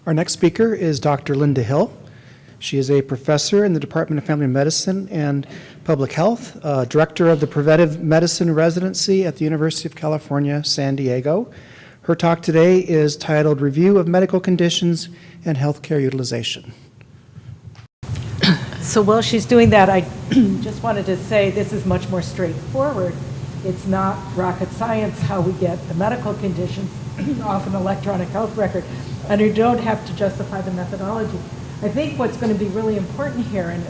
Our next speaker is Dr. Linda Hill. She is a professor in the Department of Family Medicine and Public Health, director of the Preventive Medicine Residency at the University of California, San Diego. Her talk today is titled Review of Medical Conditions and Healthcare Utilization. So while she's doing that, I just wanted to say this is much more straightforward. It's not rocket science how we get the medical conditions off an electronic health record, and you don't have to justify the methodology. I think what's going to be really important here, and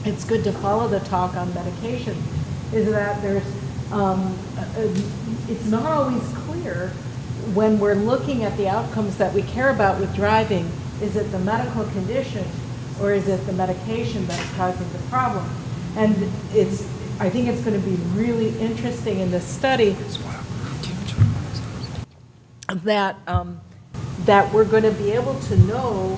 it's good to follow the talk on medication, is that there's it's not always clear when we're looking at the outcomes that we care about with driving. Is it the medical condition or is it the medication that's causing the problem? And I think it's going to be really interesting in this study that that we're going to be able to know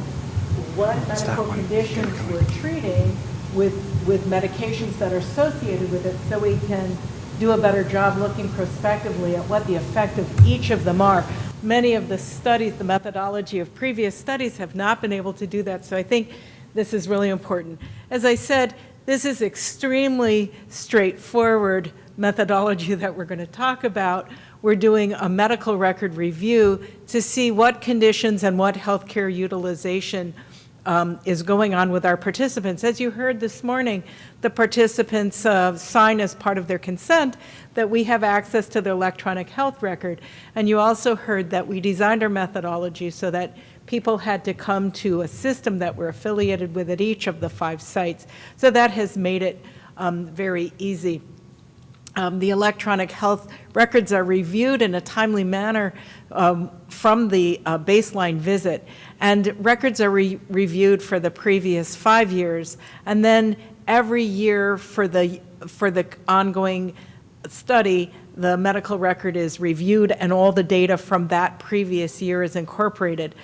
what medical conditions we're treating with medications that are associated with it, so we can do a better job looking prospectively at what the effect of each of them are. Many of the studies, the methodology of previous studies have not been able to do that, so I think this is really important. As I said, this is extremely straightforward methodology that we're going to talk about. We're doing a medical record review to see what conditions and what healthcare utilization is going on with our participants. As you heard this morning, the participants sign as part of their consent that we have access to their electronic health record. And you also heard that we designed our methodology so that people had to come to a system that we're affiliated with at each of the 5 sites. So that has made it very easy. The electronic health records are reviewed in a timely manner from the baseline visit, and records are reviewed for the previous 5 years, and then every year for the ongoing study, the medical record is reviewed and all the data from that previous year is incorporated.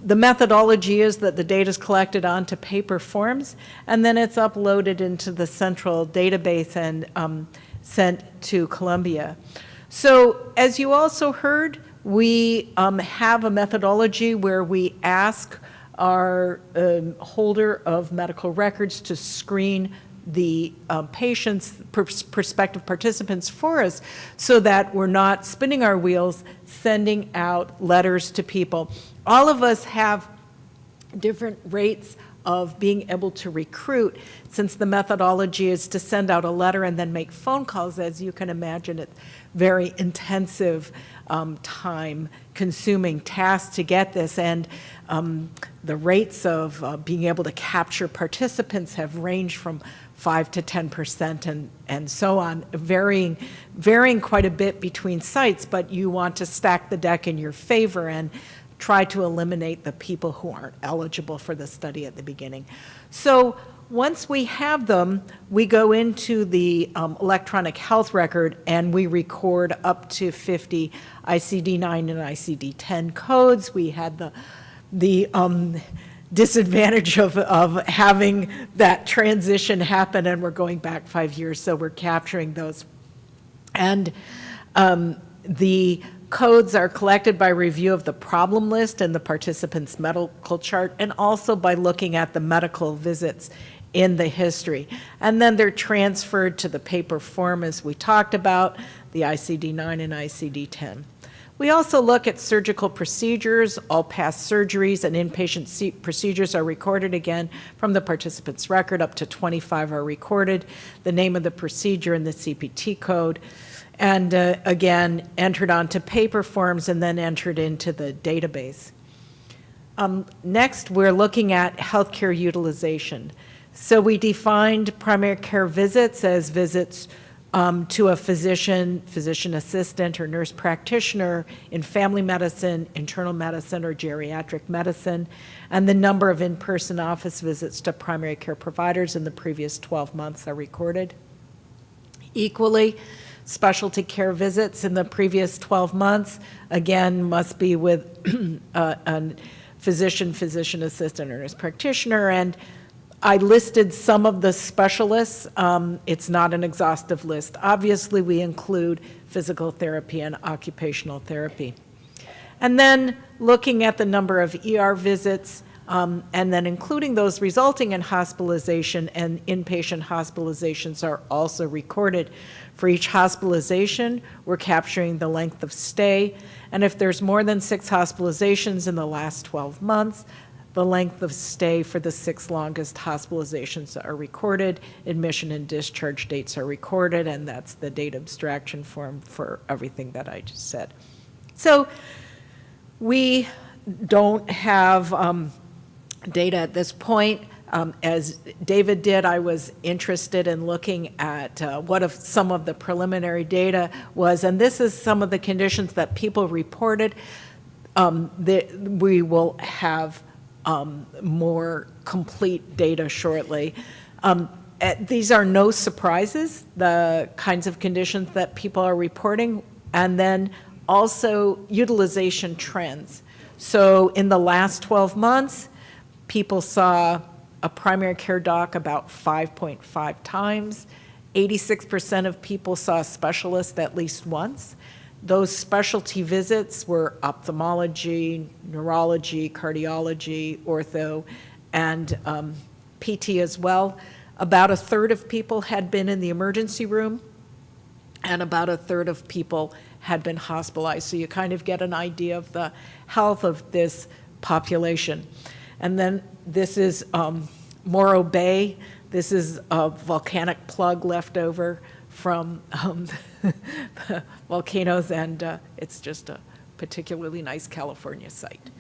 The methodology is that the data is collected onto paper forms, and then it's uploaded into the central database and sent to Columbia. So as you also heard, we have a methodology where we ask our holder of medical records to screen the patients, prospective participants for us, so that we're not spinning our wheels, sending out letters to people. All of us have different rates of being able to recruit, since the methodology is to send out a letter and then make phone calls. As you can imagine, it's very intensive, time-consuming task to get this, and the rates of being able to capture participants have ranged from 5 to 10% and so on, varying quite a bit between sites, but you want to stack the deck in your favor and try to eliminate the people who aren't eligible for the study at the beginning. So once we have them, we go into the electronic health record and we record up to 50 ICD-9 and ICD-10 codes. We had the disadvantage of having that transition happen, and we're going back 5 years, so we're capturing those. And the codes are collected by review of the problem list and the participant's medical chart, and also by looking at the medical visits in the history. And then they're transferred to the paper form, as we talked about, the ICD-9 and ICD-10. We also look at surgical procedures. All past surgeries and inpatient procedures are recorded again from the participant's record. Up to 25 are recorded, the name of the procedure and the CPT code, and again, entered onto paper forms and then entered into the database. Next, we're looking at healthcare utilization. So we defined primary care visits as visits to a physician, physician assistant, or nurse practitioner in family medicine, internal medicine, or geriatric medicine, and the number of in-person office visits to primary care providers in the previous 12 months are recorded. Equally, specialty care visits in the previous 12 months, again, must be with a physician, physician assistant, or nurse practitioner, and I listed some of the specialists. It's not an exhaustive list. Obviously, we include physical therapy and occupational therapy. And then looking at the number of ER visits, and then including those resulting in hospitalization, and inpatient hospitalizations are also recorded. For each hospitalization, we're capturing the length of stay, and if there's more than 6 hospitalizations in the last 12 months, the length of stay for the 6 longest hospitalizations are recorded, admission and discharge dates are recorded, and that's the data abstraction form for everything that I just said. So we don't have data at this point. As David did, I was interested in looking at what some of the preliminary data was, and this is some of the conditions that people reported. We will have more complete data shortly. These are no surprises, the kinds of conditions that people are reporting, and then also utilization trends. So in the last 12 months, people saw a primary care doc about 5.5 times. 86% of people saw a specialist at least once. Those specialty visits were ophthalmology, neurology, cardiology, ortho, and PT as well. About a third of people had been in the emergency room, and about a third of people had been hospitalized. So you kind of get an idea of the health of this population. And then this is Morro Bay. This is a volcanic plug left over from the volcanoes, and it's just a particularly nice California site.